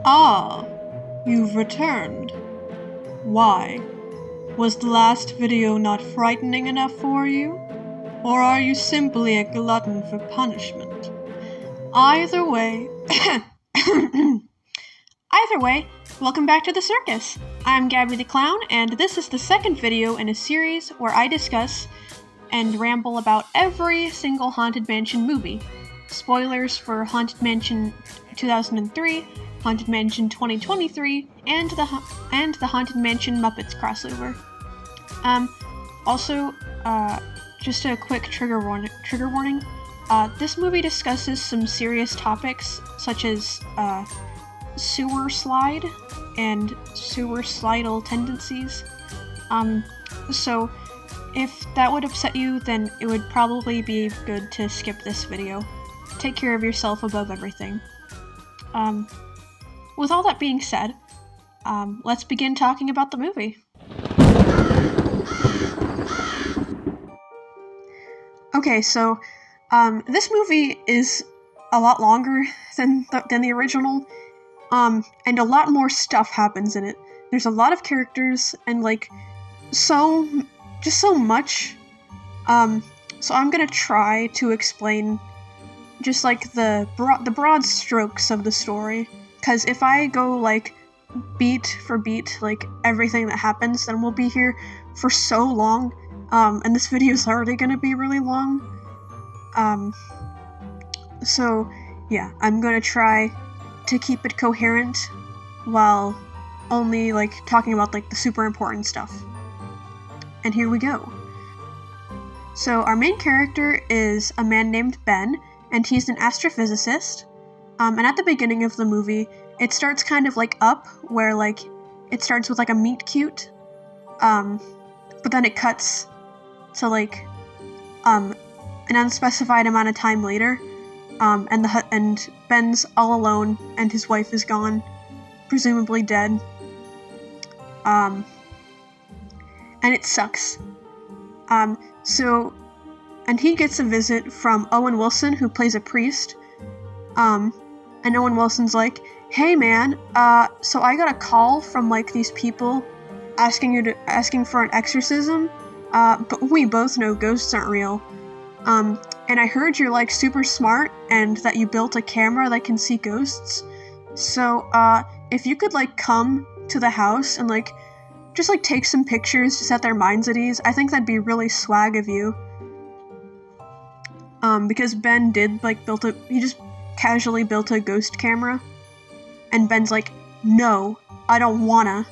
Ah, you've returned. Why? Was the last video not frightening enough for you? Or are you simply a glutton for punishment? Either way, welcome back to the circus. I'm Gabby the Clown, and this is the second video in a series where I discuss and ramble about every single Haunted Mansion movie. Spoilers for Haunted Mansion 2003, Haunted Mansion 2023, and the Haunted Mansion Muppets crossover. Also, just a quick trigger warning. This movie discusses some serious topics such as sewer slide and suicidal tendencies. So if that would upset you, then it would probably be good to skip this video. Take care of yourself above everything. With all that being said, let's begin talking about the movie. Okay, so this movie is a lot longer than the original, and a lot more stuff happens in it. There's a lot of characters and so much. So I'm gonna try to explain just the broad strokes of the story, because if I go beat for beat everything that happens, then we'll be here for so long. And this video is already gonna be really long. So yeah, I'm gonna try to keep it coherent while only talking about the super important stuff. And here we go. So our main character is a man named Ben, and he's an astrophysicist. And at the beginning of the movie, it starts kind of up, where it starts with a meet cute, but then it cuts to an unspecified amount of time later, and Ben's all alone and his wife is gone, presumably dead. And it sucks. And he gets a visit from Owen Wilson, who plays a priest. And Owen Wilson's like, "Hey man, so I got a call from these people asking for an exorcism. But we both know ghosts aren't real. And I heard you're super smart and that you built a camera that can see ghosts. So if you could come to the house and just take some pictures to set their minds at ease, I think that'd be really swag of you." Because Ben did he just casually built a ghost camera, and Ben's like, "No, I don't wanna."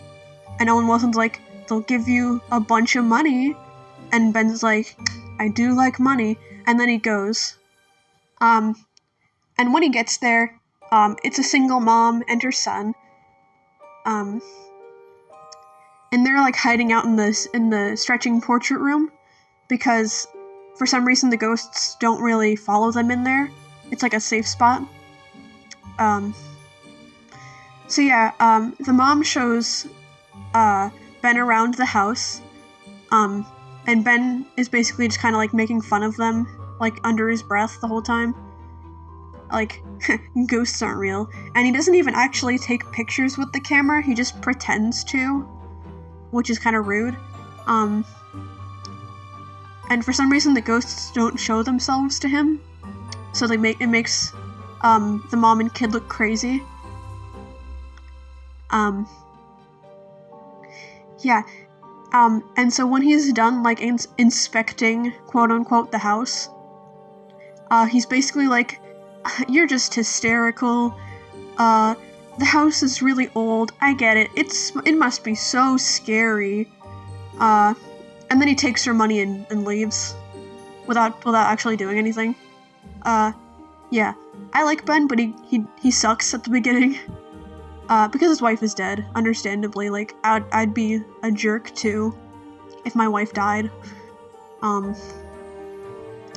And Owen Wilson's like, "They'll give you a bunch of money." And Ben's like, "I do like money." And then he goes. And when he gets there, it's a single mom and her son. And they're hiding out in the stretching portrait room, because for some reason the ghosts don't really follow them in there. It's a safe spot. So yeah, the mom shows Ben around the house, and Ben is basically just kind of making fun of them, under his breath the whole time. Ghosts aren't real. And he doesn't even actually take pictures with the camera, he just pretends to, which is kind of rude. And for some reason the ghosts don't show themselves to him, so it makes the mom and kid look crazy. Yeah. And so when he's done inspecting, quote unquote, the house, he's basically like, "You're just hysterical. The house is really old. I get it. It must be so scary." And then he takes her money and leaves without actually doing anything. Yeah, I like Ben, but he sucks at the beginning. Because his wife is dead, understandably. I'd be a jerk too if my wife died.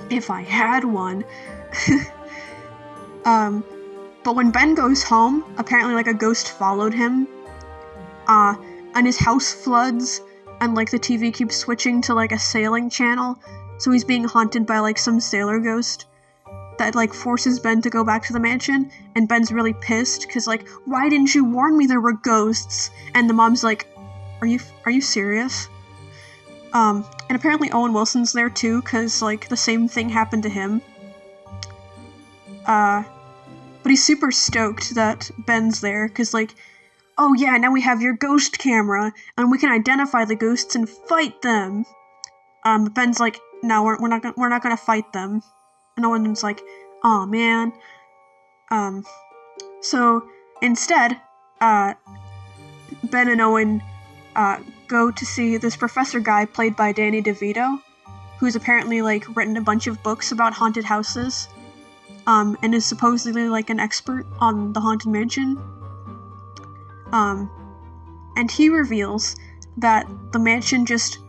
If I had one. But when Ben goes home, apparently a ghost followed him, and his house floods, and the TV keeps switching to a sailing channel, so he's being haunted by some sailor ghost. that, like, forces Ben to go back to the mansion, and Ben's really pissed, because, like, why didn't you warn me there were ghosts? And the mom's like, are you serious? And apparently Owen Wilson's there too, because, like, the same thing happened to him. But he's super stoked that Ben's there, because, like, oh yeah, now we have your ghost camera, and we can identify the ghosts and fight them. But Ben's like, no, we're not gonna fight them. And Owen's like, aw, man. So instead, Ben and Owen go to see this professor guy played by Danny DeVito, who's apparently, like, written a bunch of books about haunted houses, and is supposedly, like, an expert on the Haunted Mansion. And he reveals that the mansion just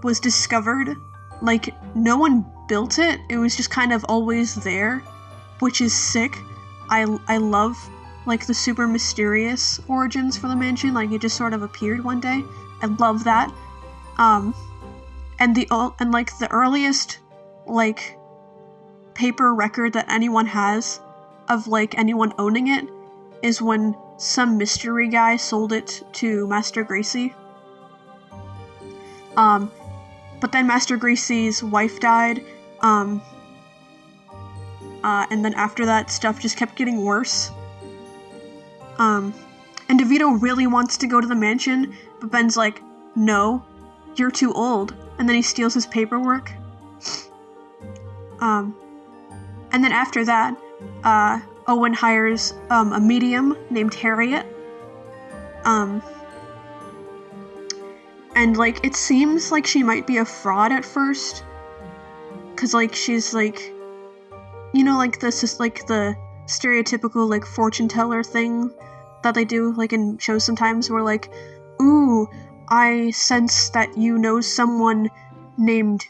was discovered, like, no one built it, it was just kind of always there, which is sick. I love, like, the super mysterious origins for the mansion, like, it just sort of appeared one day. I love that. And like, the earliest, like, paper record that anyone has of, like, anyone owning it is when some mystery guy sold it to Master Gracie. But then Master Gracie's wife died, and then after that, stuff just kept getting worse. And DeVito really wants to go to the mansion, but Ben's like, no, you're too old, and then he steals his paperwork. And then after that, Owen hires, a medium named Harriet. And, like, it seems like she might be a fraud at first, cause, like, she's, like, you know, like, this is, like, the stereotypical, like, fortune teller thing that they do, like, in shows sometimes, where, like, ooh, I sense that you know someone named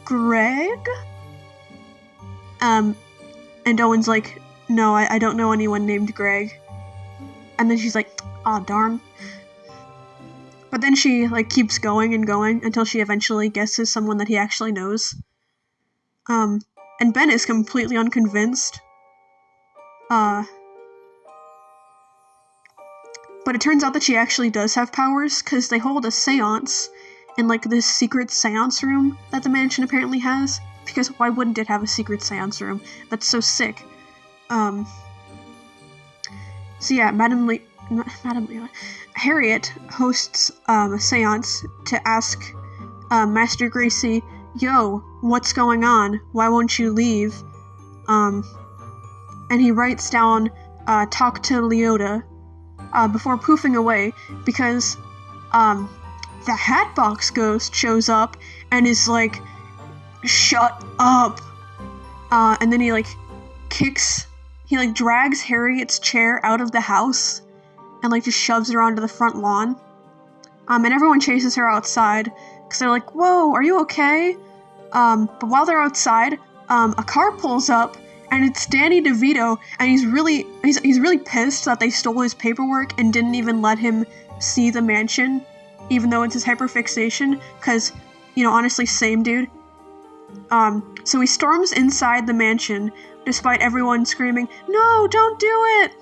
Greg? And Owen's like, no, I don't know anyone named Greg. And then she's like, aw, darn. But then she, like, keeps going and going until she eventually guesses someone that he actually knows. And Ben is completely unconvinced. But it turns out that she actually does have powers, because they hold a seance in, like, this secret seance room that the mansion apparently has. Because why wouldn't it have a secret seance room? That's so sick. So yeah, Harriet hosts a seance to ask Master Gracie, yo, what's going on? Why won't you leave? And he writes down, talk to Leota, before poofing away, because the Hatbox Ghost shows up and is like, shut up! And then he, like, drags Harriet's chair out of the house and, like, just shoves her onto the front lawn. And everyone chases her outside, because they're like, whoa, are you okay? But while they're outside, a car pulls up, and it's Danny DeVito, and he's really pissed that they stole his paperwork and didn't even let him see the mansion, even though it's his hyperfixation, because, you know, honestly, same dude. So he storms inside the mansion, despite everyone screaming, no, don't do it!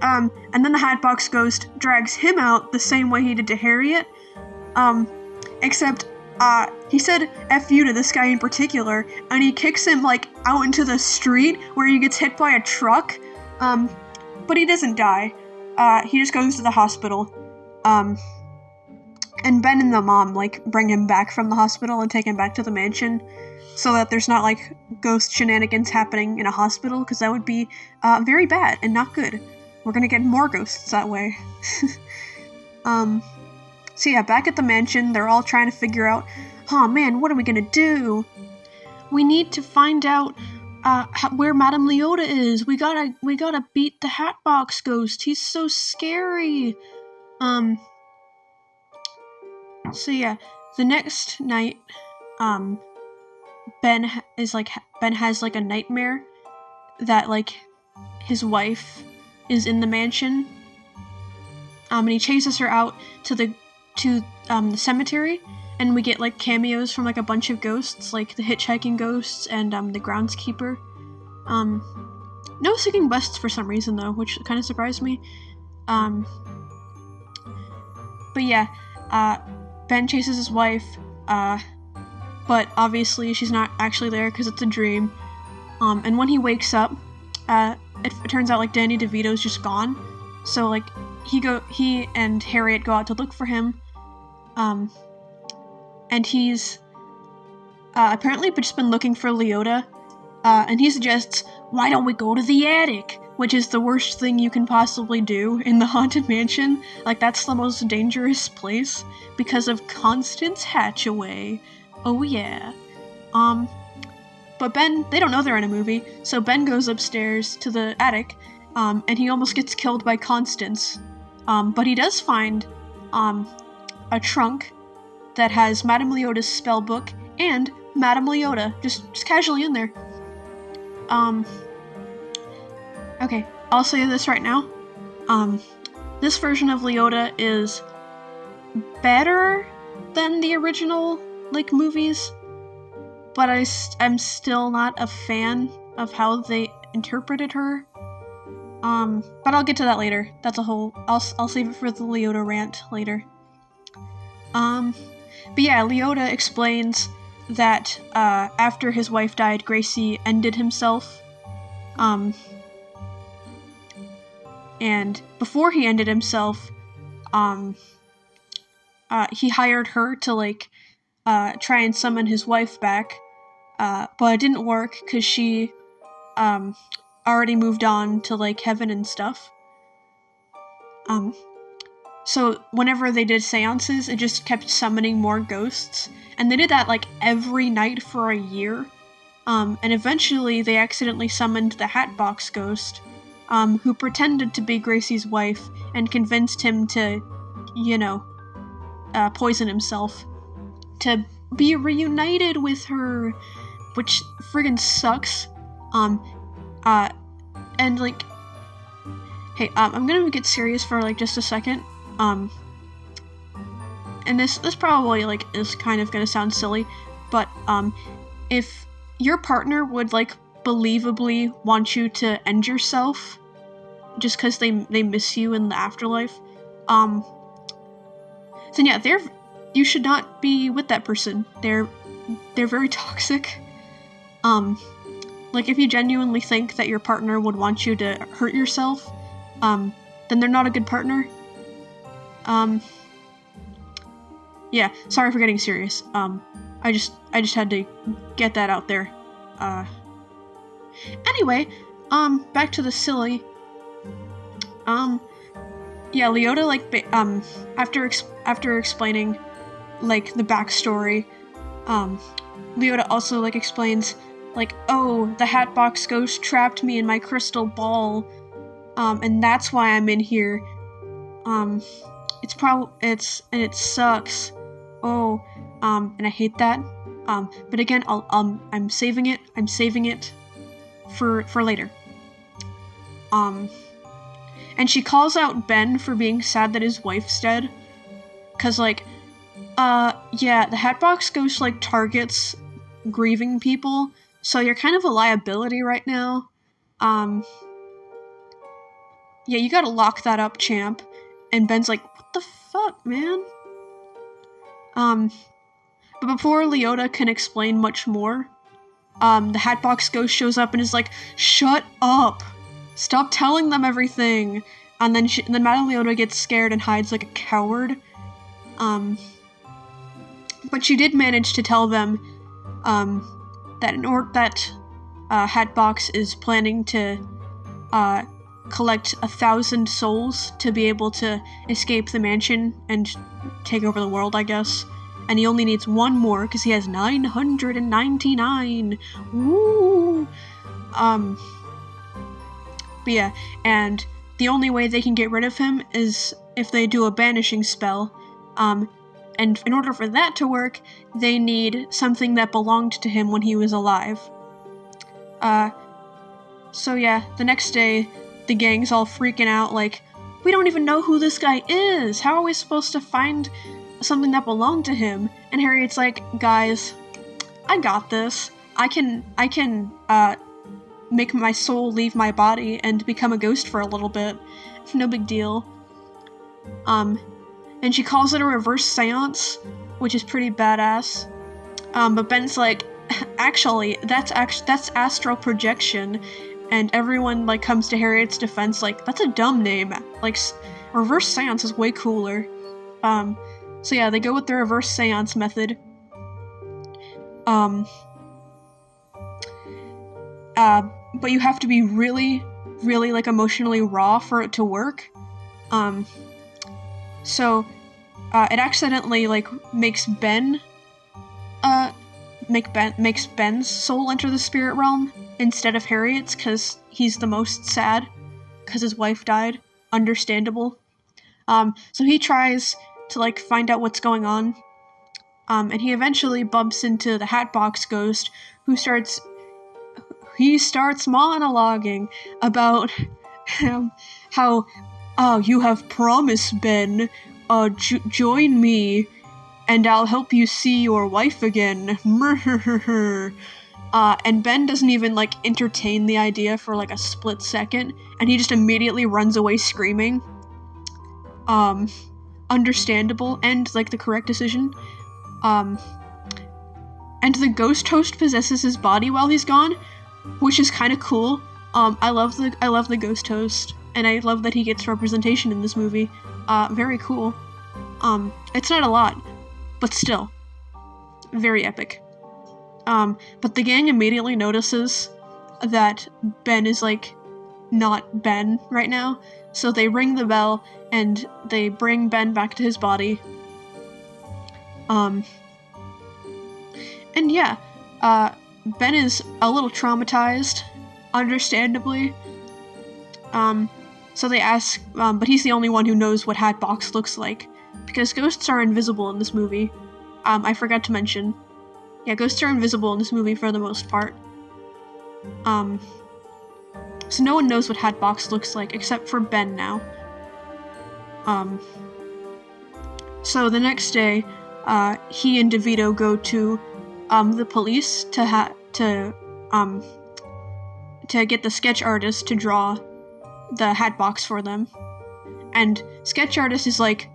And then the Hatbox Ghost drags him out the same way he did to Harriet, except, he said F you to this guy in particular, and he kicks him, like, out into the street where he gets hit by a truck, but he doesn't die. He just goes to the hospital, and Ben and the mom, like, bring him back from the hospital and take him back to the mansion, so that there's not, like, ghost shenanigans happening in a hospital, because that would be, very bad and not good. We're gonna get more ghosts that way. So yeah, back at the mansion, they're all trying to figure out, oh man, what are we gonna do? We need to find out, where Madame Leota is. We gotta beat the Hatbox Ghost. He's so scary. So yeah, the next night, Ben has, like, a nightmare that, like, his wife is in the mansion, and he chases her out to the cemetery, and we get, like, cameos from, like, a bunch of ghosts, like the hitchhiking ghosts and the groundskeeper. No singing busts for some reason, though, which kind of surprised me. But yeah, Ben chases his wife, but obviously she's not actually there because it's a dream. And when he wakes up, it turns out, like, Danny DeVito's just gone. So, like, he and Harriet go out to look for him. And he's apparently just been looking for Leota. And he suggests, why don't we go to the attic? Which is the worst thing you can possibly do in the Haunted Mansion. Like, that's the most dangerous place because of Constance Hatchaway. Oh yeah. But Ben, they don't know they're in a movie, so Ben goes upstairs to the attic, and he almost gets killed by Constance. But he does find a trunk that has Madame Leota's spell book and Madame Leota just casually in there. Okay, I'll say this right now. This version of Leota is better than the original, like, movies, but I'm still not a fan of how they interpreted her. But I'll get to that later. That's a whole, I'll save it for the Leota rant later. But yeah, Leota explains that, after his wife died, Gracie ended himself. And before he ended himself, he hired her to, like, try and summon his wife back, but it didn't work because she, already moved on to, like, heaven and stuff. So whenever they did seances, it just kept summoning more ghosts, and they did that, like, every night for a year. And eventually they accidentally summoned the Hatbox Ghost, who pretended to be Gracie's wife and convinced him to, poison himself to be reunited with her, which friggin' sucks. And, like, hey, I'm gonna get serious for, like, just a second. And this probably, like, is kind of gonna sound silly, but, if your partner would, like, believably want you to end yourself just because they miss you in the afterlife, then yeah, you should not be with that person. They're very toxic. Like, if you genuinely think that your partner would want you to hurt yourself, then they're not a good partner. Yeah, sorry for getting serious. I just had to get that out there. Anyway, back to the silly. Yeah, Leota, like, after explaining, like, the backstory, Leota also, like, explains, like, oh, the Hatbox Ghost trapped me in my crystal ball, and that's why I'm in here. And it sucks. Oh, and I hate that. But again, I'm saving it for later. And she calls out Ben for being sad that his wife's dead. 'Cause, like, yeah, the Hatbox Ghost, like, targets grieving people, so you're kind of a liability right now. Yeah, you gotta lock that up, champ. And Ben's like, what the fuck, man? But before Leota can explain much more, the Hatbox Ghost shows up and is like, shut up! Stop telling them everything! And then Madame Leota gets scared and hides like a coward. But she did manage to tell them, that Hatbox is planning to, collect 1,000 souls to be able to escape the mansion and take over the world, I guess. And he only needs one more, because he has 999! Woo! But yeah, and the only way they can get rid of him is if they do a banishing spell. And in order for that to work, they need something that belonged to him when he was alive. So yeah, the next day, the gang's all freaking out, like, we don't even know who this guy is! How are we supposed to find something that belonged to him? And Harriet's like, guys, I got this. I can make my soul leave my body and become a ghost for a little bit. No big deal. And she calls it a reverse seance, which is pretty badass. But Ben's like, actually, that's astral projection, and everyone like comes to Harriet's defense like, that's a dumb name. Like, reverse seance is way cooler. So yeah, they go with the reverse seance method. But you have to be really, really like emotionally raw for it to work. So it accidentally like makes Ben's soul enter the spirit realm instead of Harriet's, because he's the most sad because his wife died. Understandable. So he tries to like find out what's going on. And he eventually bumps into the Hatbox Ghost, who starts monologuing about how, oh, you have promised, Ben, join me, and I'll help you see your wife again. And Ben doesn't even, like, entertain the idea for, like, a split second, and he just immediately runs away screaming. Understandable, and, like, the correct decision. And the ghost host possesses his body while he's gone, which is kind of cool. I love the ghost host, and I love that he gets representation in this movie. Very cool. It's not a lot, but still, very epic. But the gang immediately notices that Ben is, like, not Ben right now, so they ring the bell, and they bring Ben back to his body. And yeah, Ben is a little traumatized, understandably. So they ask, but he's the only one who knows what Hatbox looks like, because ghosts are invisible in this movie. I forgot to mention. Yeah, ghosts are invisible in this movie for the most part. So no one knows what Hatbox looks like, except for Ben now. So the next day, he and DeVito go to the police to get the sketch artist to draw the Hatbox for them. And sketch artist is like,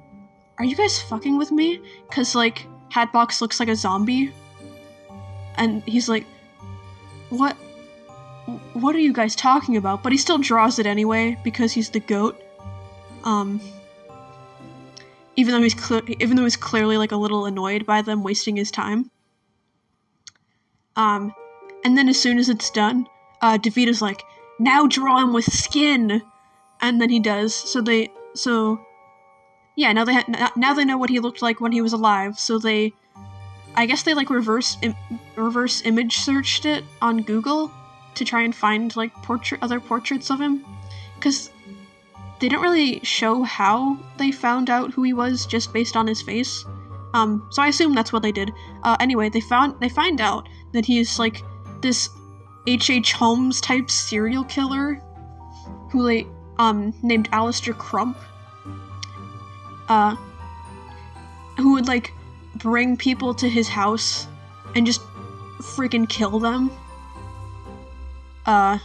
are you guys fucking with me? Cause like, Hatbox looks like a zombie. And he's like, what are you guys talking about? But he still draws it anyway, because he's the goat. Even though he's clearly like a little annoyed by them wasting his time. And then as soon as it's done, DeVito's like, now draw him with skin! And then he does. Now they know what he looked like when he was alive, so I guess they like reverse image searched it on Google to try and find like other portraits of him, because they don't really show how they found out who he was just based on his face. So I assume that's what they did. Anyway, they find out that he's like this H.H. Holmes type serial killer who named Alistair Crump, who would like bring people to his house and just freaking kill them. But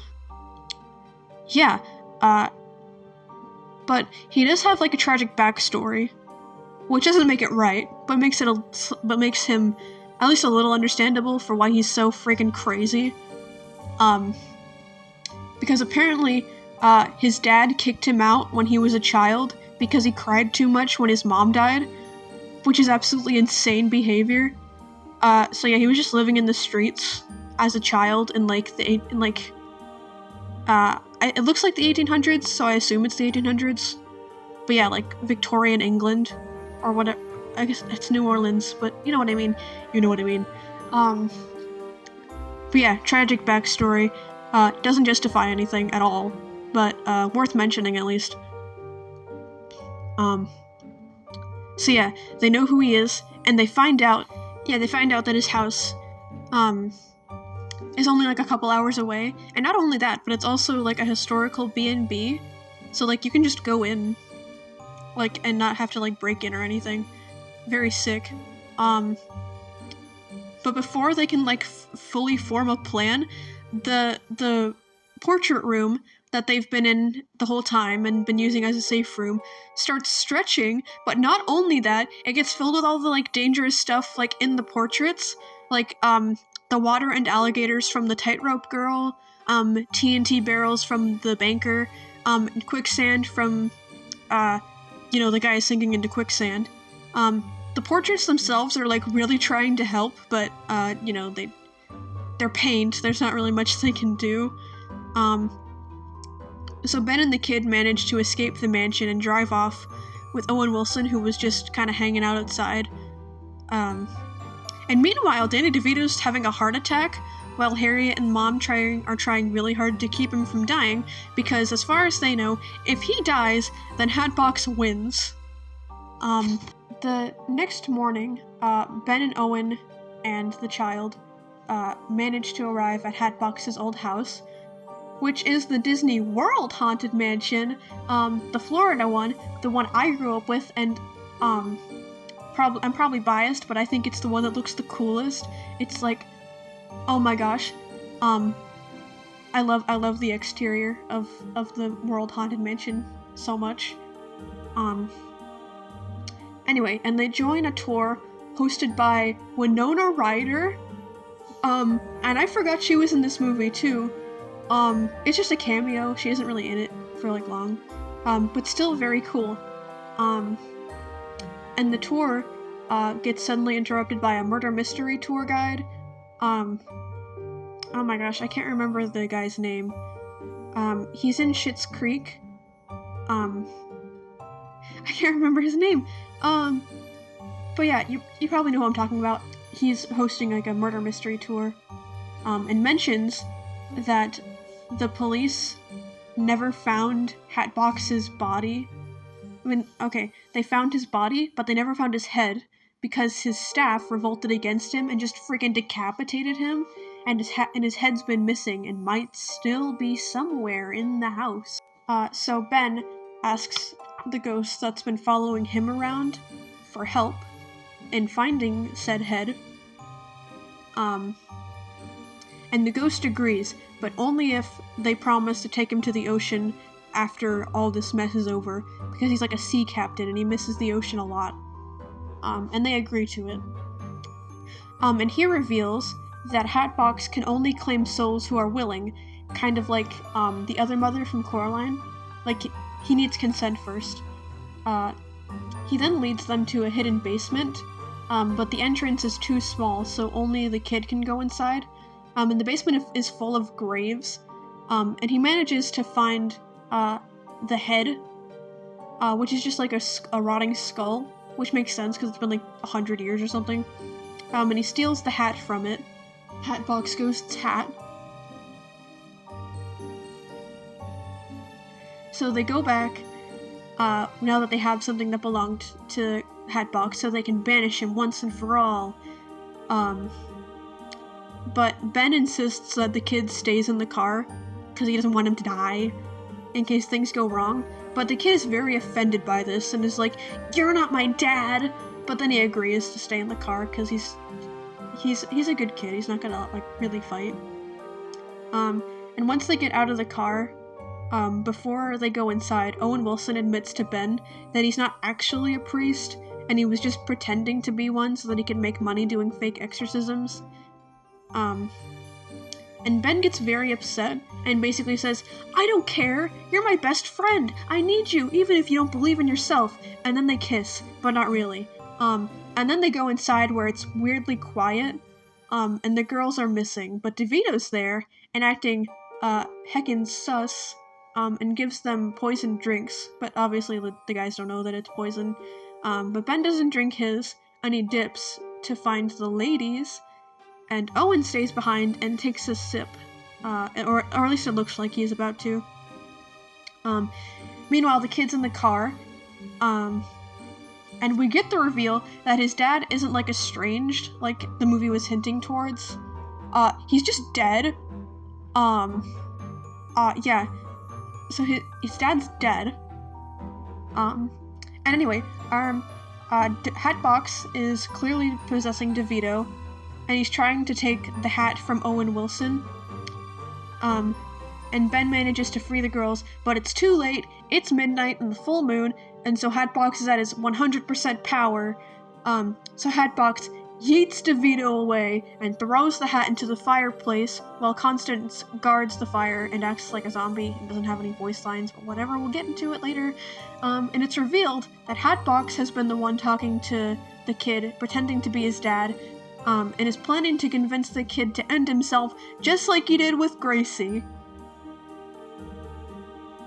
he does have like a tragic backstory, which doesn't make it right, but makes him at least a little understandable for why he's so freaking crazy. Because apparently, his dad kicked him out when he was a child because he cried too much when his mom died, which is absolutely insane behavior. So yeah, he was just living in the streets as a child in it looks like the 1800s, so I assume it's the 1800s. But yeah, like Victorian England, or whatever. I guess it's New Orleans, but you know what I mean. You know what I mean. But yeah, tragic backstory. Doesn't justify anything at all, but worth mentioning at least. So yeah, they know who he is, and they find out that his house, is only like a couple hours away, and not only that, but it's also like a historical B&B, so like you can just go in, like, and not have to like break in or anything. Very sick. But before they can like fully form a plan, the portrait room that they've been in the whole time and been using as a safe room starts stretching, but not only that, it gets filled with all the, like, dangerous stuff, like, in the portraits, like, the water and alligators from the tightrope girl, TNT barrels from the banker, quicksand from, the guy sinking into quicksand. The portraits themselves are, like, really trying to help, but, they're paint, there's not really much they can do. So Ben and the kid manage to escape the mansion and drive off with Owen Wilson, who was just kind of hanging out outside. And meanwhile, Danny DeVito's having a heart attack, while Harriet and Mom are trying really hard to keep him from dying, because as far as they know, if he dies, then Hatbox wins. The next morning, Ben and Owen and the child manage to arrive at Hatbox's old house, which is the Disney World Haunted Mansion, the Florida one, the one I grew up with, and I'm probably biased, but I think it's the one that looks the coolest. It's like, oh my gosh, I love the exterior of the World Haunted Mansion so much. Anyway, and they join a tour hosted by Winona Ryder, and I forgot she was in this movie too. It's just a cameo, she isn't really in it for, like, long, but still very cool. And the tour, gets suddenly interrupted by a murder mystery tour guide. Oh my gosh, I can't remember the guy's name. He's in Schitt's Creek. I can't remember his name. But yeah, you probably know who I'm talking about. He's hosting, like, a murder mystery tour, and mentions that the police never found Hatbox's body. I mean, okay, they found his body, but they never found his head, because his staff revolted against him and just freaking decapitated him, and his head's been missing and might still be somewhere in the house. So Ben asks the ghost that's been following him around for help in finding said head. And the ghost agrees, but only if they promise to take him to the ocean after all this mess is over, because he's like a sea captain and he misses the ocean a lot. And they agree to it. And he reveals that Hatbox can only claim souls who are willing, kind of like the other mother from Coraline. Like, he needs consent first. He then leads them to a hidden basement, but the entrance is too small, so only the kid can go inside. And the basement is full of graves, and he manages to find the head, which is just like a rotting skull, which makes sense because it's been like 100 years or something. And he steals the hat from it, Hatbox Ghost's hat. So they go back, now that they have something that belonged to Hatbox, so they can banish him once and for all. But Ben insists that the kid stays in the car, because he doesn't want him to die, in case things go wrong. But the kid is very offended by this, and is like, "You're not my dad!" But then he agrees to stay in the car, because he's a good kid, he's not gonna, like, really fight. And once they get out of the car, before they go inside, Owen Wilson admits to Ben that he's not actually a priest, and he was just pretending to be one so that he could make money doing fake exorcisms. And Ben gets very upset and basically says, "I don't care, you're my best friend, I need you, even if you don't believe in yourself." And then they kiss, but not really. And then they go inside where it's weirdly quiet, and the girls are missing, but DeVito's there, and acting, heckin' sus, and gives them poisoned drinks, but obviously the guys don't know that it's poison. But Ben doesn't drink his, and he dips to find the ladies, and Owen stays behind and takes a sip, or at least it looks like he's about to. Meanwhile, the kid's in the car, and we get the reveal that his dad isn't, like, estranged, like the movie was hinting towards. He's just dead. Yeah. So his dad's dead. And anyway, Hatbox is clearly possessing DeVito, and he's trying to take the hat from Owen Wilson. and Ben manages to free the girls, but it's too late, it's midnight and the full moon, and so Hatbox is at his 100% power. So Hatbox yeets DeVito away and throws the hat into the fireplace while Constance guards the fire and acts like a zombie and doesn't have any voice lines, but whatever, we'll get into it later. And it's revealed that Hatbox has been the one talking to the kid, pretending to be his dad, and is planning to convince the kid to end himself just like he did with Gracie.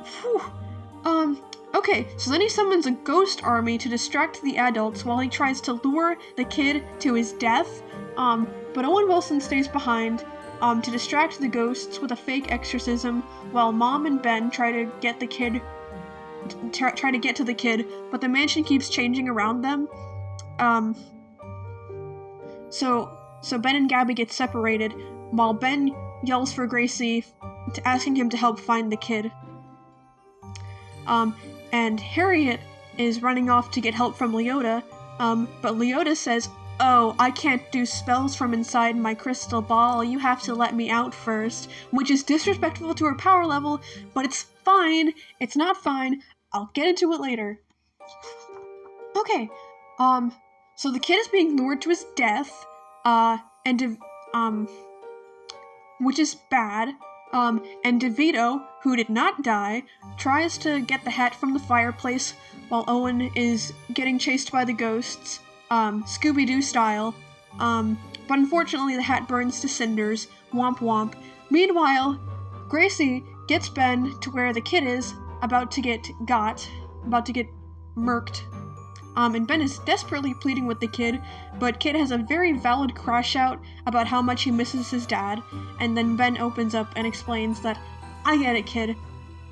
Phew. Okay, so then he summons a ghost army to distract the adults while he tries to lure the kid to his death, but Owen Wilson stays behind to distract the ghosts with a fake exorcism while Mom and Ben try to get to the kid, but the mansion keeps changing around them. So Ben and Gabby get separated while Ben yells for Gracie, asking him to help find the kid. And Harriet is running off to get help from Leota, but Leota says, "Oh, I can't do spells from inside my crystal ball, you have to let me out first," which is disrespectful to her power level, but it's fine. It's not fine. I'll get into it later. Okay, so the kid is being lured to his death, which is bad. And DeVito, who did not die, tries to get the hat from the fireplace while Owen is getting chased by the ghosts, Scooby-Doo style. But unfortunately the hat burns to cinders, womp womp. Meanwhile, Gracie gets Ben to where the kid is, about to get murked. And Ben is desperately pleading with the kid, but Kid has a very valid crash out about how much he misses his dad, and then Ben opens up and explains that, "I get it, kid.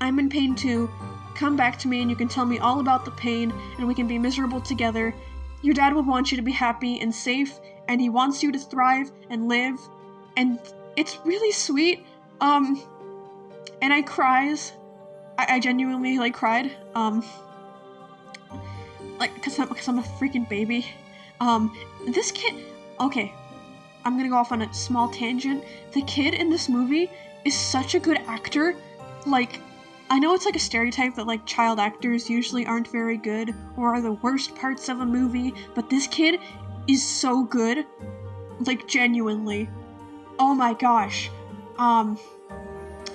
I'm in pain too. Come back to me and you can tell me all about the pain, and we can be miserable together. Your dad would want you to be happy and safe, and he wants you to thrive and live." And it's really sweet. And I cries. I genuinely, cried. Cause I'm a freaking baby. This kid, okay, I'm gonna go off on a small tangent. The kid in this movie is such a good actor. I know it's a stereotype that child actors usually aren't very good or are the worst parts of a movie, but this kid is so good. Genuinely. Oh my gosh.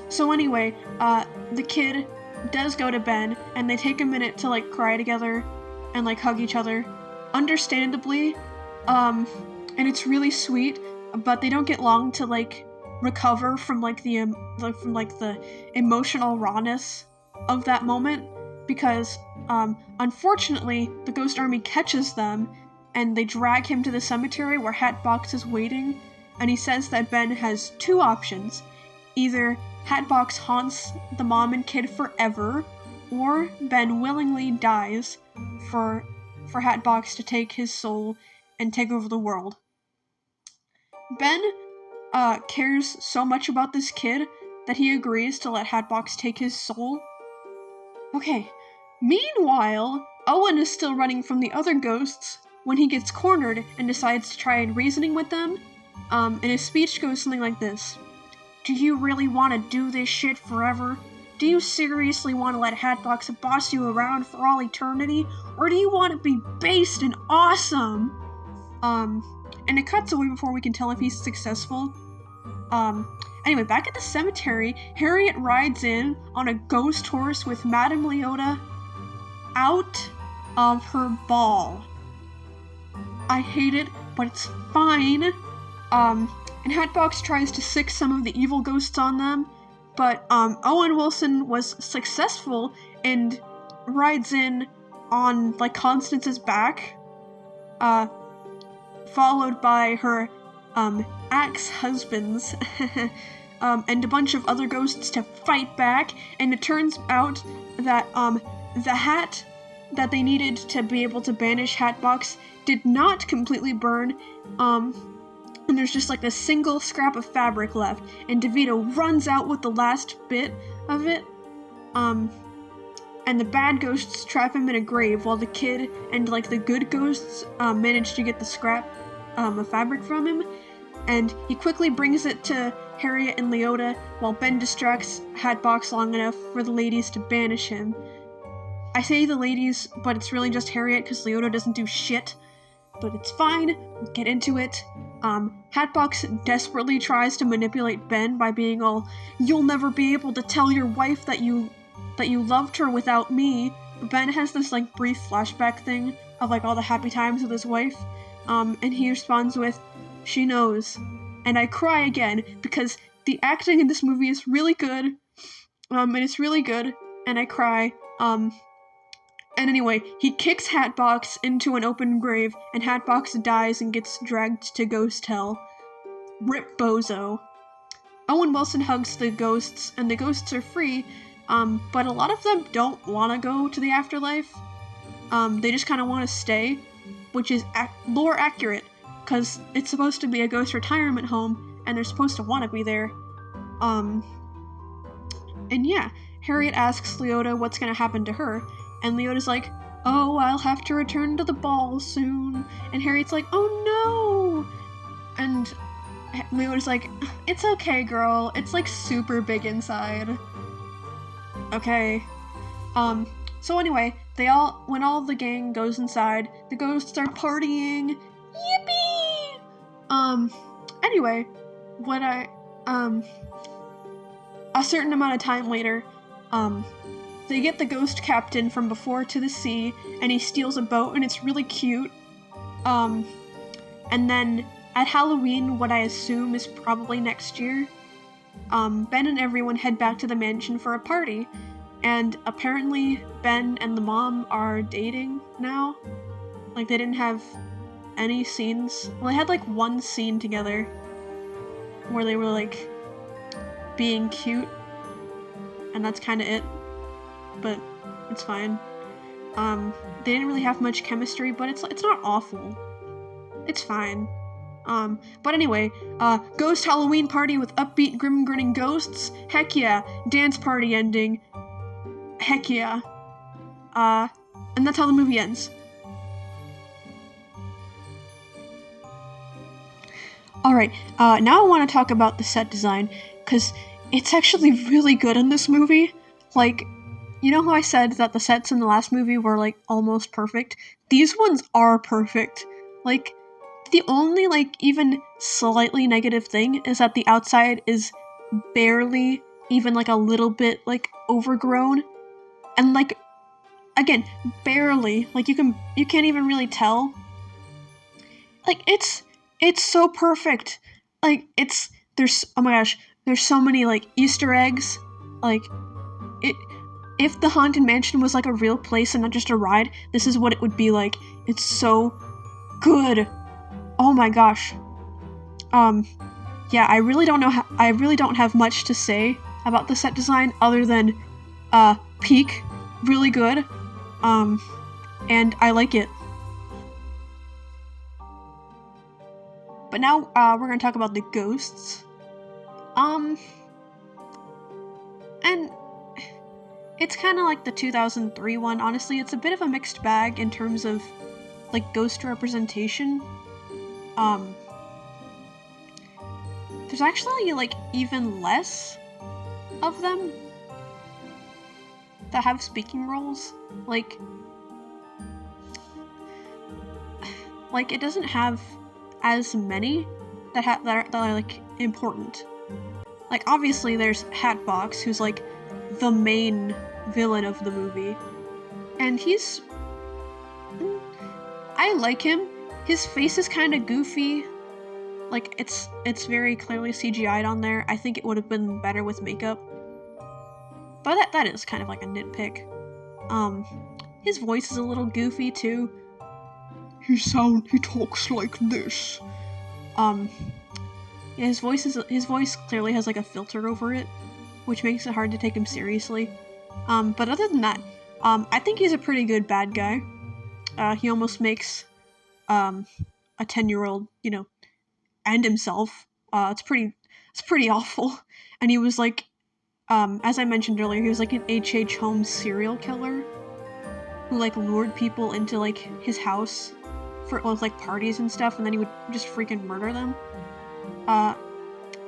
So anyway, the kid does go to Ben, and they take a minute to cry together and hug each other, understandably, and it's really sweet, but they don't get long to recover from the emotional rawness of that moment, because unfortunately the ghost army catches them and they drag him to the cemetery where Hatbox is waiting, and he says that Ben has two options: either Hatbox haunts the mom and kid forever, or Ben willingly dies for Hatbox to take his soul and take over the world. Ben cares so much about this kid that he agrees to let Hatbox take his soul. Okay, meanwhile, Owen is still running from the other ghosts when he gets cornered and decides to try and reasoning with them. And his speech goes something like this: "Do you really want to do this shit forever? Do you seriously want to let Hatbox boss you around for all eternity? Or do you want to be based and awesome?" And it cuts away before we can tell if he's successful. Anyway, back at the cemetery, Harriet rides in on a ghost horse with Madame Leota out of her ball. I hate it, but it's fine. And Hatbox tries to sick some of the evil ghosts on them, but Owen Wilson was successful and rides in on Constance's back, followed by her ex-husbands and a bunch of other ghosts to fight back. And it turns out that the hat that they needed to be able to banish Hatbox did not completely burn, and there's just a single scrap of fabric left, and DeVito runs out with the last bit of it, and the bad ghosts trap him in a grave while the kid and the good ghosts manage to get the scrap of fabric from him, and he quickly brings it to Harriet and Leota while Ben distracts Hatbox long enough for the ladies to banish him. I say the ladies, but it's really just Harriet because Leota doesn't do shit. But it's fine, we'll get into it. Hatbox desperately tries to manipulate Ben by being all, "You'll never be able to tell your wife that you loved her without me." Ben has this like brief flashback thing of like all the happy times with his wife, and he responds with, "She knows." And I cry again because the acting in this movie is really good, and it's really good, and I cry. And anyway, he kicks Hatbox into an open grave, and Hatbox dies and gets dragged to Ghost Hell. Rip Bozo. Owen Wilson hugs the ghosts, and the ghosts are free, but a lot of them don't want to go to the afterlife. They just kind of want to stay, which is lore accurate, because it's supposed to be a ghost retirement home, and they're supposed to want to be there. And yeah, Harriet asks Leota what's gonna happen to her, and Leota's like, "Oh, I'll have to return to the ball soon." And Harriet's like, "Oh no!" And Leota's like, "It's okay, girl. It's like super big inside." Okay. So anyway, when all the gang goes inside, the ghosts are partying. Yippee! Anyway, a certain amount of time later, they get the ghost captain from before to the sea, and he steals a boat, and it's really cute. And then at Halloween, what I assume is probably next year, Ben and everyone head back to the mansion for a party, and apparently Ben and the mom are dating now. Like, they didn't have any scenes. Well, they had like one scene together where they were like being cute, and that's kind of it. But it's fine. They didn't really have much chemistry, but it's not awful. It's fine. But anyway, ghost Halloween party with upbeat, grim-grinning ghosts. Heck yeah. Dance party ending. Heck yeah. And that's how the movie ends. Alright, now I want to talk about the set design, because it's actually really good in this movie. Like, you know how I said that the sets in the last movie were, like, almost perfect? These ones are perfect. Like, the only, like, even slightly negative thing is that the outside is barely even, like, a little bit, like, overgrown. And, like, again, barely. Like, you can't even really tell. Like, it's so perfect. Like, oh my gosh, there's so many, like, Easter eggs. Like, if the Haunted Mansion was like a real place and not just a ride, this is what it would be like. It's so good. Oh my gosh. Yeah, I really don't have much to say about the set design other than, peak, really good, and I like it. But now, we're gonna talk about the ghosts. And it's kind of like the 2003 one. Honestly, it's a bit of a mixed bag in terms of, like, ghost representation. There's actually, like, even less of them that have speaking roles. Like, it doesn't have as many that are, like, important. Like, obviously, there's Hatbox, who's, like, the main villain of the movie. And I like him. His face is kind of goofy. Like, it's very clearly CGI'd on there. I think it would have been better with makeup. But that is kind of like a nitpick. His voice is a little goofy, too. He talks like this. Yeah, his voice clearly has, like, a filter over it, which makes it hard to take him seriously. But other than that, I think he's a pretty good bad guy. He almost makes, a 10-year-old, end himself. It's pretty awful. And he was, like, as I mentioned earlier, he was, like, an H.H. Holmes serial killer who, like, lured people into, like, his house for, like, parties and stuff, and then he would just freaking murder them.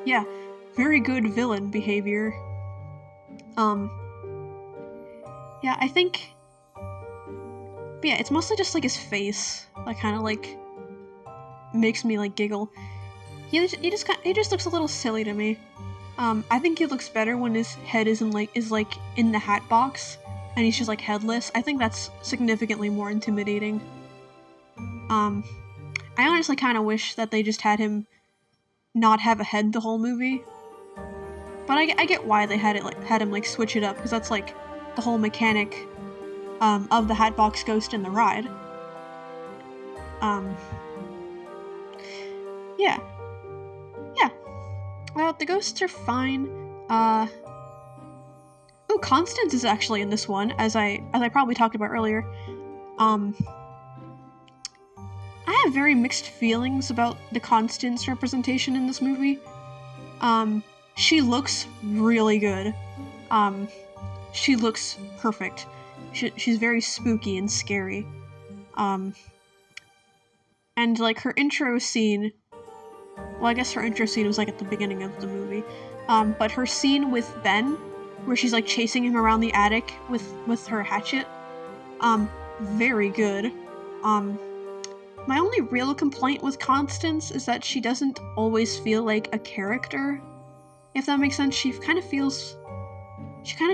Yeah. very good villain behavior. Yeah, I think... But yeah, it's mostly just, like, his face that kind of, like, makes me, like, giggle. He just looks a little silly to me. I think he looks better when his head is in the hat box, and he's just, like, headless. I think that's significantly more intimidating. I honestly kind of wish that they just had him not have a head the whole movie. But I get why they had him, like, switch it up, because that's, like, the whole mechanic, of the Hatbox Ghost in the ride. Yeah. The ghosts are fine. Constance is actually in this one, as I probably talked about earlier. I have very mixed feelings about the Constance representation in this movie. She looks really good. She looks perfect. She's very spooky and scary. And, like, her intro scene... Well, I guess her intro scene was, like, at the beginning of the movie. But her scene with Ben, where she's, like, chasing him around the attic with her hatchet, very good. My only real complaint with Constance is that she doesn't always feel like a character, if that makes sense. She kind of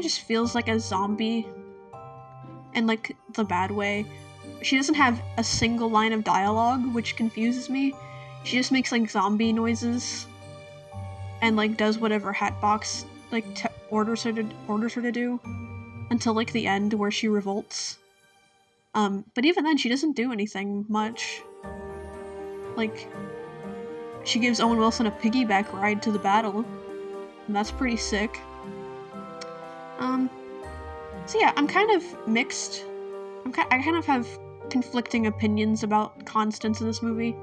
just feels like a zombie, in, like, the bad way. She doesn't have a single line of dialogue, which confuses me. She just makes, like, zombie noises, and, like, does whatever Hatbox, like, orders her to do, until, like, the end where she revolts. But even then, she doesn't do anything much. Like, she gives Owen Wilson a piggyback ride to the battle, and that's pretty sick. So yeah, I'm kind of mixed. I kind of have conflicting opinions about Constance in this movie.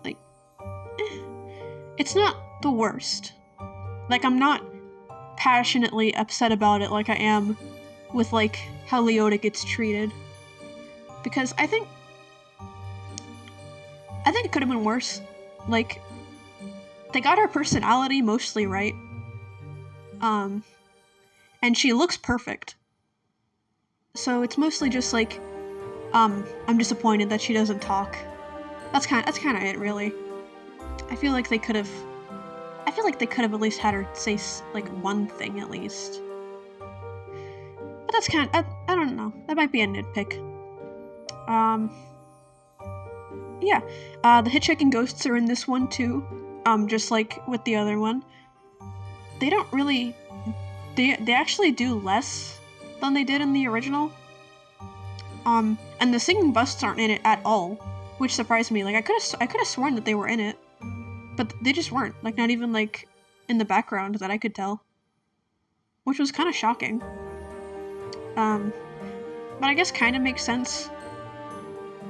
Like, it's not the worst. Like, I'm not passionately upset about it like I am with, like, how Leota gets treated. Because I think it could have been worse. Like, they got her personality mostly right. And she looks perfect. So it's mostly just, like, I'm disappointed that she doesn't talk. That's kind of it, really. I feel like they could have at least had her say, like, one thing at least. But that's I don't know. That might be a nitpick. Yeah. The hitchhiking ghosts are in this one too. Just like with the other one. They don't really... They actually do less than they did in the original. And the singing busts aren't in it at all, which surprised me. Like, I could have sworn that they were in it, but they just weren't. Like, not even, like, in the background that I could tell, which was kind of shocking. But I guess kind of makes sense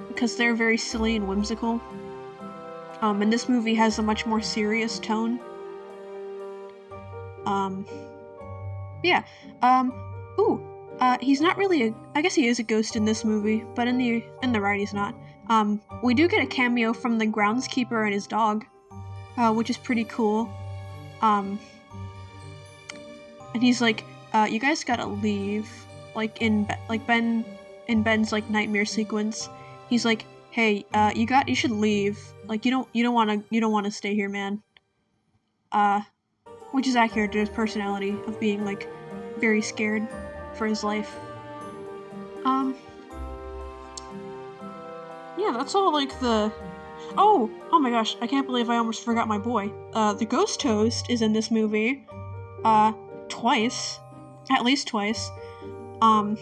because they're very silly and whimsical. And this movie has a much more serious tone. Yeah. He's not really I guess he is a ghost in this movie, but in the ride he's not. We do get a cameo from the groundskeeper and his dog, which is pretty cool. And he's like, you guys gotta leave. Like in Ben's like nightmare sequence, he's like, hey, you should leave. Like, you don't wanna stay here, man. Which is accurate to his personality of being, like, very scared for his life. Yeah, that's all, like, the... Oh my gosh, I can't believe I almost forgot my boy. The Ghost Toast is in this movie. Twice. At least twice. And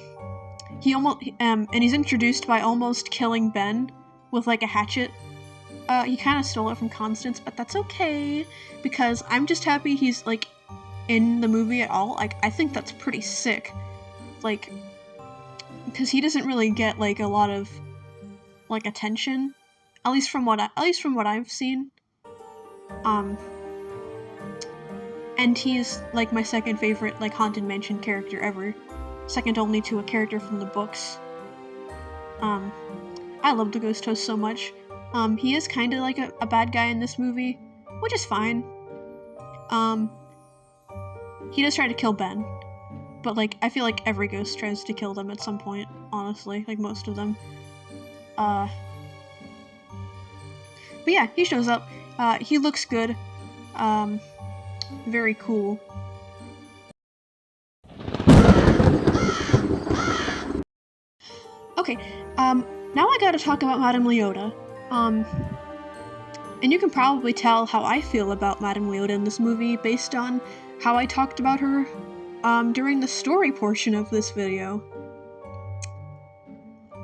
he's introduced by almost killing Ben with, like, a hatchet. He kind of stole it from Constance, but that's okay, because I'm just happy he's, like, in the movie at all. Like, I think that's pretty sick. Like, because he doesn't really get, like, a lot of, like, attention, at least from what I've seen. And he's, like, my second favorite, like, Haunted Mansion character ever, second only to a character from the books. I love the Ghost Toast so much. He is kind of like a bad guy in this movie, which is fine. He does try to kill Ben, but, like, I feel like every ghost tries to kill them at some point, honestly, like, most of them. But yeah, he shows up. He looks good. Very cool. Okay, now I gotta talk about Madame Leota. And you can probably tell how I feel about Madame Leota in this movie based on how I talked about her, during the story portion of this video.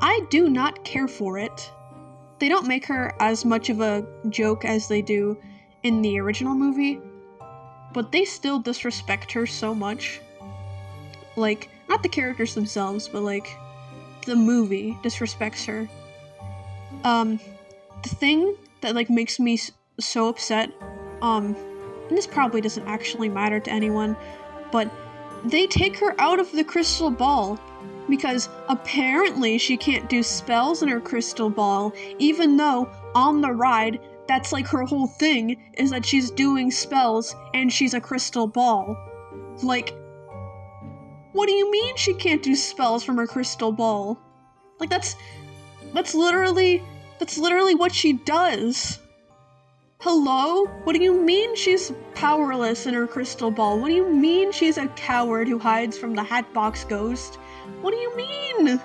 I do not care for it. They don't make her as much of a joke as they do in the original movie, but they still disrespect her so much. Like, not the characters themselves, but, like, the movie disrespects her. The thing that, like, makes me so upset, and this probably doesn't actually matter to anyone, but they take her out of the crystal ball because apparently she can't do spells in her crystal ball, even though on the ride, that's like her whole thing, is that she's doing spells and she's a crystal ball. Like, what do you mean she can't do spells from her crystal ball? Like, that's literally what she does. Hello? What do you mean she's powerless in her crystal ball? What do you mean she's a coward who hides from the Hatbox Ghost? What do you mean?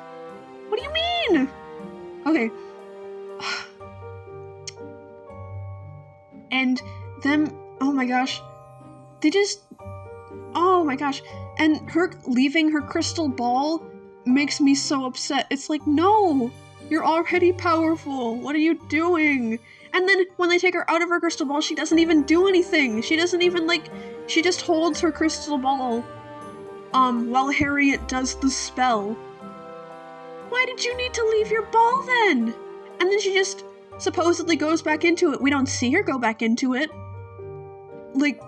What do you mean? Okay. And them, oh my gosh. Oh my gosh. And her leaving her crystal ball makes me so upset. It's like, no! You're already powerful. What are you doing? And then when they take her out of her crystal ball, she doesn't even do anything. She doesn't even, like, she just holds her crystal ball, while Harriet does the spell. Why did you need to leave your ball then? And then she just supposedly goes back into it. We don't see her go back into it. Like,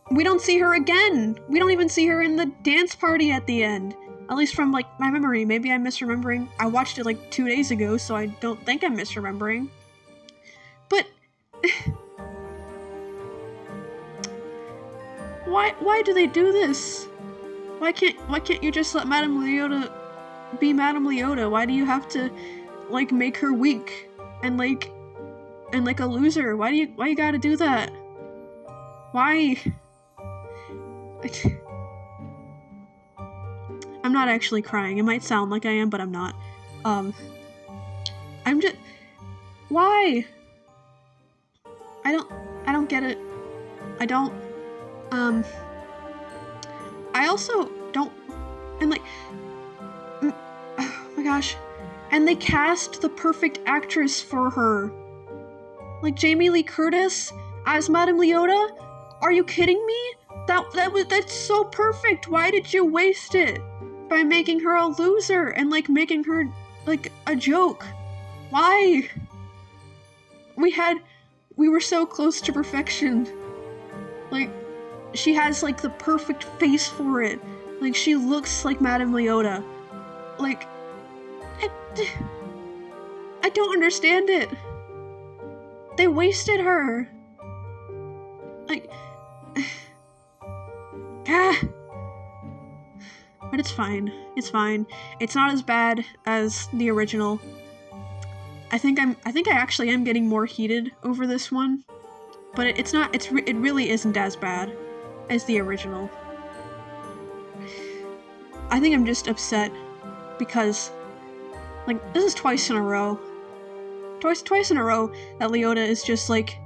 we don't see her again. We don't even see her in the dance party at the end. At least from, like, my memory. Maybe I'm misremembering. I watched it, like, 2 days ago, so I don't think I'm misremembering. But why do they do this? Why can't you just let Madame Leota be Madame Leota? Why do you have to, like, make her weak and like a loser? Why you gotta do that? Why? I'm not actually crying. It might sound like I am, but I'm not. I'm just, why? I don't get it. I don't, I also don't, and like, oh my gosh, and they cast the perfect actress for her. Like Jamie Lee Curtis as Madame Leota? Are you kidding me? That's so perfect. Why did you waste it by making her a loser and like making her like a joke? Why? We were so close to perfection. Like, she has like the perfect face for it. Like, she looks like Madame Leota. Like, I don't understand it. They wasted her. Like, but it's fine. It's fine. It's not as bad as the original. I think I actually am getting more heated over this one, but it really isn't as bad as the original. I think I'm just upset because, like, this is twice in a row that Leota is just, like,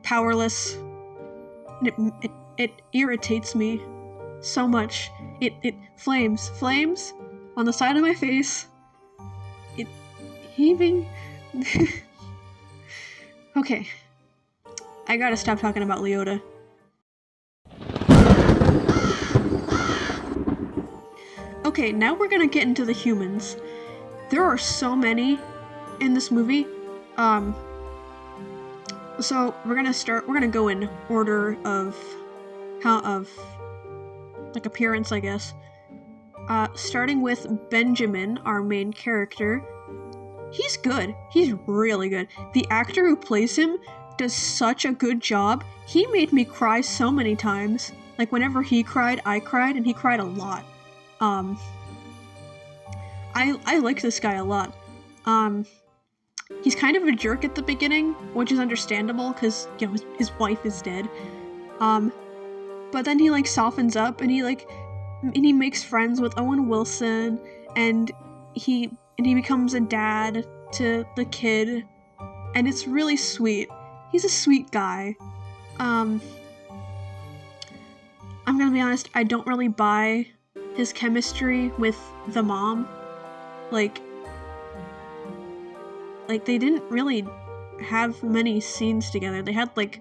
powerless. And it irritates me so much. It flames on the side of my face. It heaving. Okay. I gotta stop talking about Leota. Okay, now we're gonna get into the humans. There are so many in this movie. So we're gonna go in order of like appearance, I guess. Starting with Benjamin, our main character. He's good. He's really good. The actor who plays him does such a good job. He made me cry so many times. Like, whenever he cried, I cried, and he cried a lot. I like this guy a lot. He's kind of a jerk at the beginning, which is understandable, because, you know, his wife is dead. But then he, like, softens up, and he makes friends with Owen Wilson, and he becomes a dad to the kid, and it's really sweet. He's a sweet guy. I'm gonna be honest, I don't really buy his chemistry with the mom. Like, they didn't really have many scenes together. They had, like,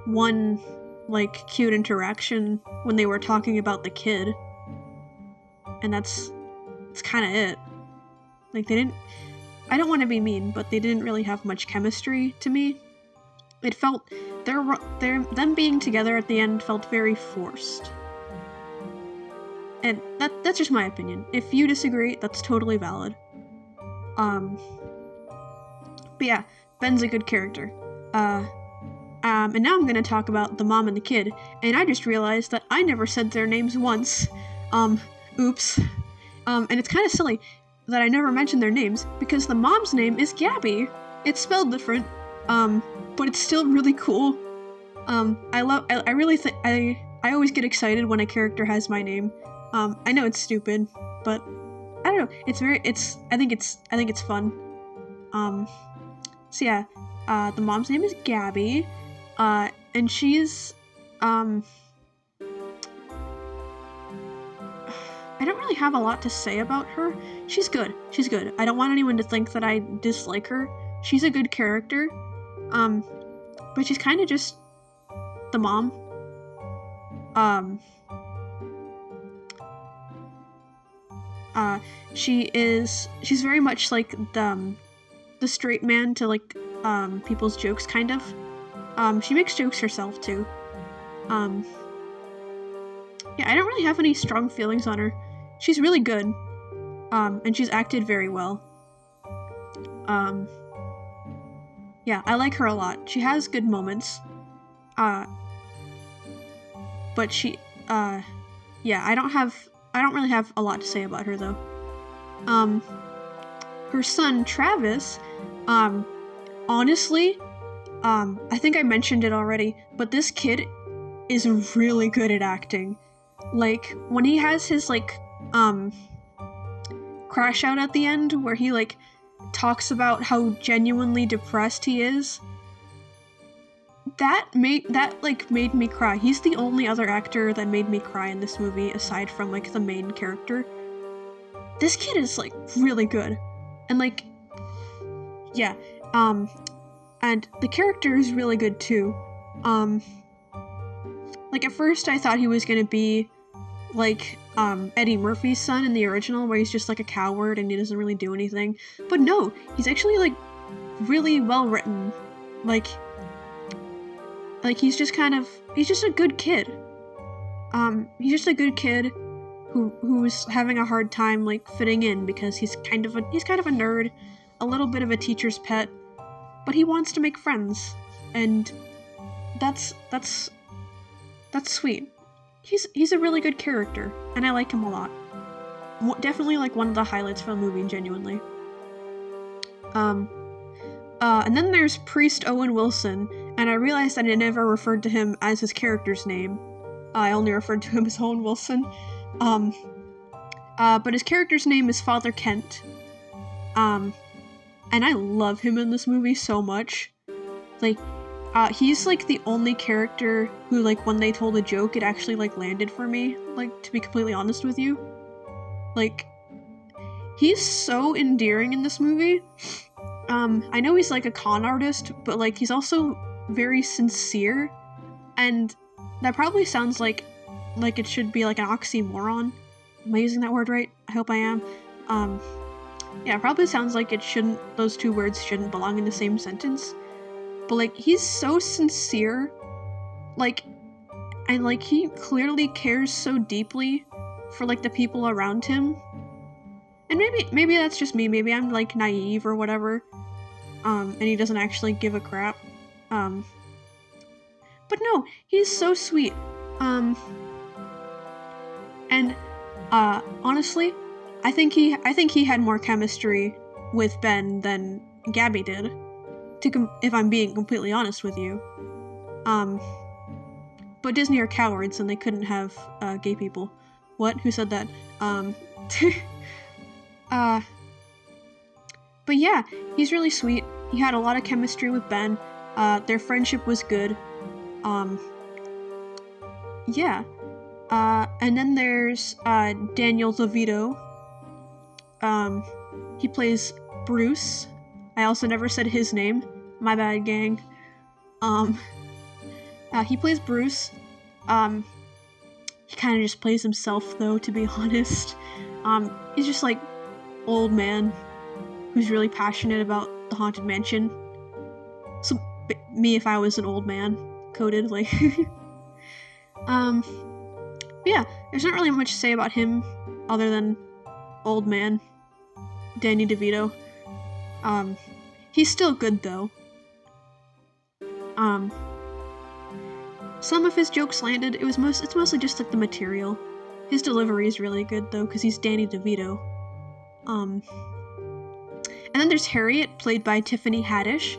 one, like, cute interaction when they were talking about the kid. And that's kind of it. Like, they didn't... I don't want to be mean, but they didn't really have much chemistry to me. It felt... them being together at the end felt very forced. And that's just my opinion. If you disagree, that's totally valid. But yeah, Ben's a good character. And now I'm gonna talk about the mom and the kid, and I just realized that I never said their names once. Oops. And it's kind of silly that I never mentioned their names, because the mom's name is Gabby. It's spelled different, but it's still really cool. I always get excited when a character has my name. I know it's stupid, but I don't know. I think it's fun. So yeah, the mom's name is Gabby, and she's, I don't really have a lot to say about her. She's good. I don't want anyone to think that I dislike her. She's a good character, but she's kind of just the mom. She's very much like the straight man to, like, people's jokes, kind of. She makes jokes herself, too. Yeah, I don't really have any strong feelings on her. She's really good, and she's acted very well. Yeah, I like her a lot. She has good moments, but yeah, I don't really have a lot to say about her, though. Her son, Travis, honestly, I think I mentioned it already, but this kid is really good at acting. Like, when he has his, like, crash out at the end, where he, like, talks about how genuinely depressed he is, that made me cry. He's the only other actor that made me cry in this movie, aside from, like, the main character. This kid is, like, really good. And, like, yeah, and the character is really good, too. Like, at first I thought he was gonna be, like, Eddie Murphy's son in the original, where he's just, like, a coward and he doesn't really do anything. But no, he's actually, like, really well written. Like, he's just a good kid. He's just a good kid who's having a hard time, like, fitting in, because he's kind of a nerd, a little bit of a teacher's pet, but he wants to make friends, and that's sweet. He's a really good character, and I like him a lot. Definitely, like, one of the highlights for the movie, genuinely. And then there's Priest Owen Wilson, and I realized that I never referred to him as his character's name. I only referred to him as Owen Wilson. But his character's name is Father Kent. And I love him in this movie so much. Like, he's, like, the only character who, like, when they told a joke, it actually, like, landed for me, like, to be completely honest with you. Like, he's so endearing in this movie. I know he's, like, a con artist, but, like, he's also very sincere, and that probably sounds like it should be, like, an oxymoron. Am I using that word right? I hope I am. Yeah, it probably sounds like those two words shouldn't belong in the same sentence. But, like, he's so sincere, like, and, like, he clearly cares so deeply for, like, the people around him. And maybe that's just me, maybe I'm, like, naive or whatever, and he doesn't actually give a crap. But no, he's so sweet. And honestly, I think he had more chemistry with Ben than Gabby did. If I'm being completely honest with you. But Disney are cowards and they couldn't have gay people. What? Who said that? But yeah, he's really sweet. He had a lot of chemistry with Ben. Their friendship was good. Yeah. And then there's Daniel DeVito. He plays Bruce. I also never said his name. My bad, gang. He plays Bruce. He kind of just plays himself, though, to be honest. He's just like old man who's really passionate about the Haunted Mansion. So me if I was an old man, coded like. Yeah, there's not really much to say about him other than old man Danny DeVito. He's still good though. Some of his jokes landed. It's mostly just like the material. His delivery is really good though, because he's Danny DeVito. And then there's Harriet, played by Tiffany Haddish.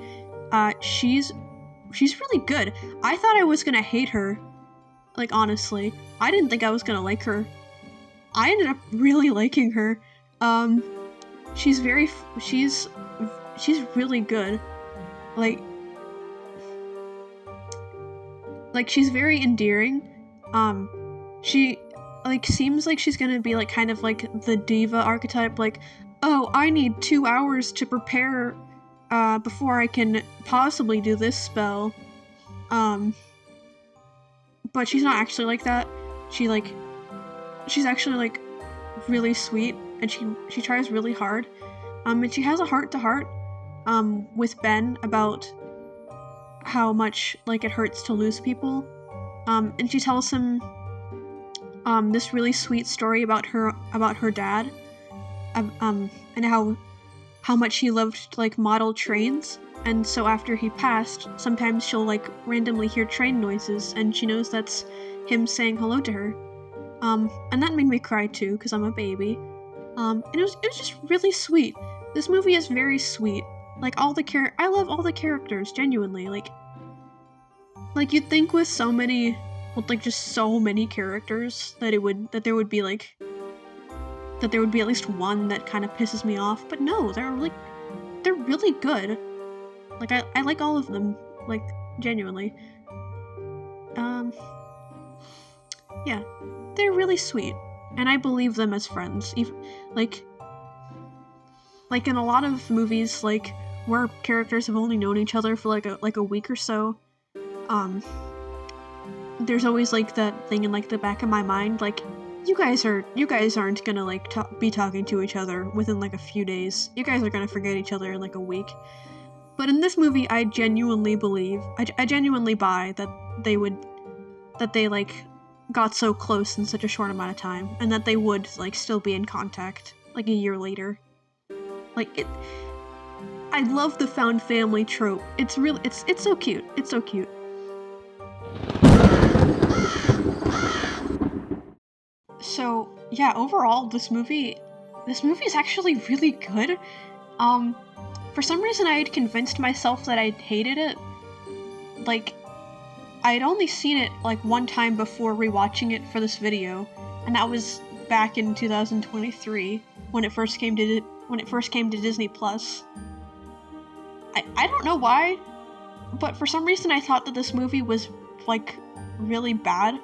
She's really good. I thought I was gonna hate her. Like, honestly. I didn't think I was gonna like her. I ended up really liking her. She's really good. Like she's very endearing. She, like, seems like she's gonna be, like, kind of like the diva archetype, like, oh, I need 2 hours to prepare, before I can possibly do this spell. But she's not actually like that. She's actually, like, really sweet, and she tries really hard. And she has a heart-to-heart, with Ben about how much, like, it hurts to lose people. And she tells him, this really sweet story about her dad, and how much he loved, like, model trains. And so after he passed, sometimes she'll, like, randomly hear train noises, and she knows that's him saying hello to her. And that made me cry too, because I'm a baby. And it was just really sweet. This movie is very sweet. Like, I love all the characters, genuinely. Like you'd think with so many characters that there would be at least one that kind of pisses me off, but no, they're really good. Like, I like all of them, like, genuinely. Yeah, they're really sweet, and I believe them as friends. Like in a lot of movies, like, where characters have only known each other for like a week or so, there's always, like, that thing in, like, the back of my mind, like, you guys aren't gonna, like, be talking to each other within, like, a few days. You guys are gonna forget each other in, like, a week. But in this movie, I genuinely believe, I genuinely buy that they, like, got so close in such a short amount of time, and that they would, like, still be in contact, like, a year later. Like, I love the found family trope. It's so cute. It's so cute. So, yeah, overall, this movie is actually really good. For some reason I had convinced myself that I hated it. Like, I had only seen it, like, one time before rewatching it for this video, and that was back in 2023, when it first came to Disney Plus. I don't know why, but for some reason I thought that this movie was, like, really bad. And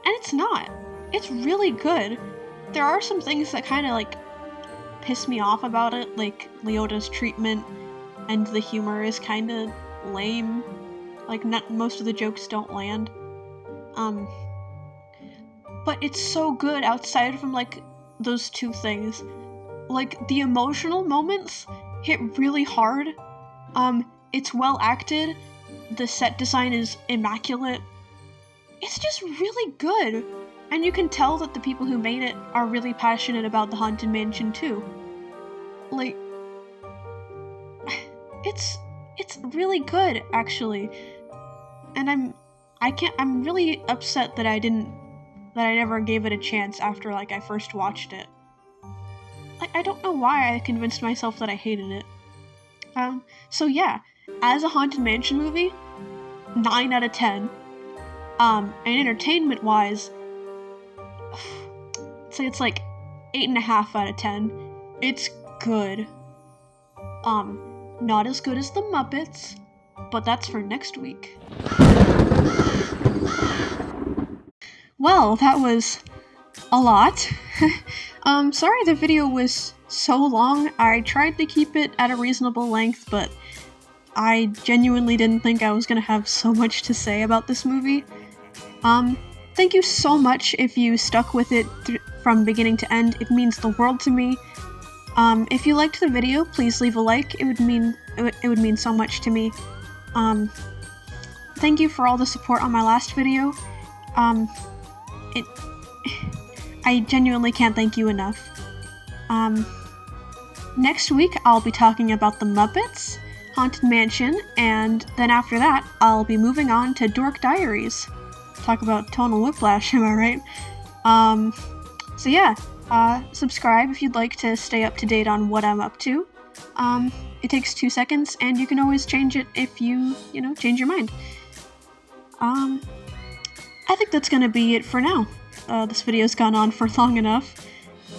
it's not. It's really good. There are some things that kind of, like, piss me off about it, like Leota's treatment, and the humor is kind of lame. Like, most of the jokes don't land. But it's so good outside from, like, those two things. Like, the emotional moments hit really hard. It's well acted. The set design is immaculate. It's just really good. And you can tell that the people who made it are really passionate about the Haunted Mansion too. Like, It's really good, actually. And I'm really upset that I never gave it a chance after, like, I first watched it. Like, I don't know why I convinced myself that I hated it. So yeah, as a Haunted Mansion movie, 9 out of 10. And entertainment-wise, I'd say it's like 8.5 out of 10. It's good. Not as good as the Muppets, but that's for next week. Well, that was a lot. Sorry the video was so long. I tried to keep it at a reasonable length, but I genuinely didn't think I was gonna have so much to say about this movie. Thank you so much if you stuck with it from beginning to end. It means the world to me. If you liked the video, please leave a like. It would mean so much to me. Thank you for all the support on my last video. I genuinely can't thank you enough. Next week I'll be talking about the Muppets, Haunted Mansion, and then after that I'll be moving on to Dork Diaries. Talk about tonal whiplash, am I right? So yeah, subscribe if you'd like to stay up to date on what I'm up to. It takes 2 seconds, and you can always change it if you change your mind. I think that's gonna be it for now. This video's gone on for long enough.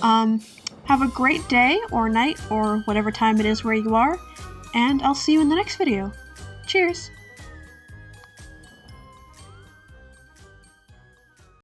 Have a great day, or night, or whatever time it is where you are, and I'll see you in the next video. Cheers!